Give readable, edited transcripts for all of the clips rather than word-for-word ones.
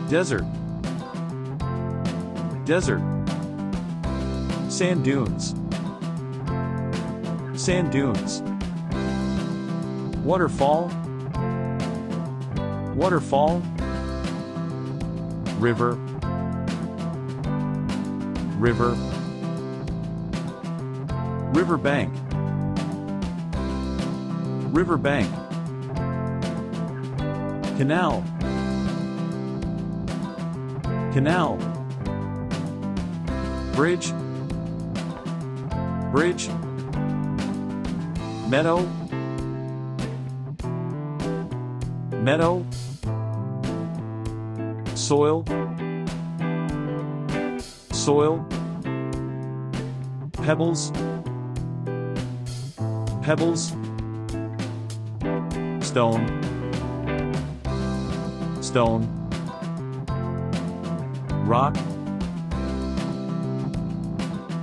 Desert. Desert. Sand dunes. Sand dunes. Waterfall. Waterfall. River. River. Riverbank. Riverbank. Canal. Canal. Bridge. Bridge. Meadow. Meadow. Soil. Soil. Pebbles. Pebbles. Stone. Stone. Rock.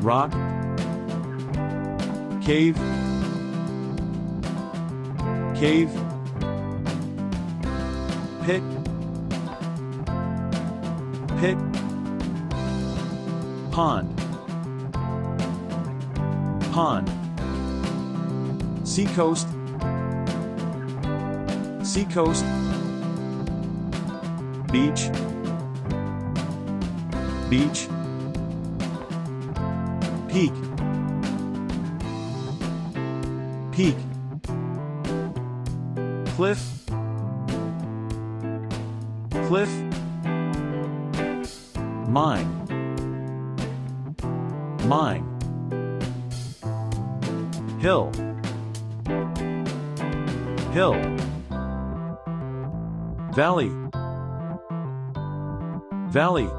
Rock. Cave. Cave. Pit. Pit. Pond. Pond. Seacoast. Seacoast. Beach. Beach. Peak. Peak. Cliff. Cliff. Mine. Mine. Hill. Hill. Valley. Valley.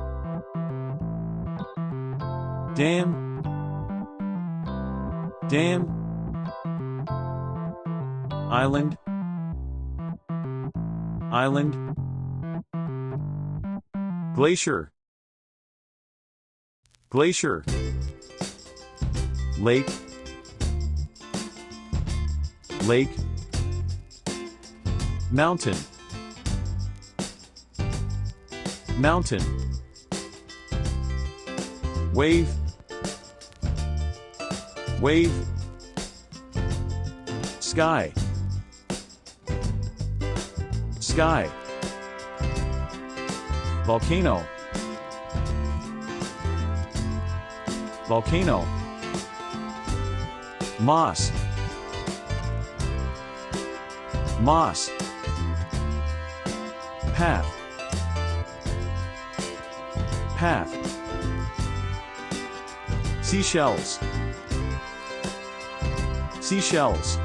Dam. Dam. Island. Island. Glacier. Glacier. Lake. Lake. Mountain. Mountain. Wave. Wave. Sky. Sky. Volcano. Volcano. Moss. Moss. Path. Path. Seashells. Seashells.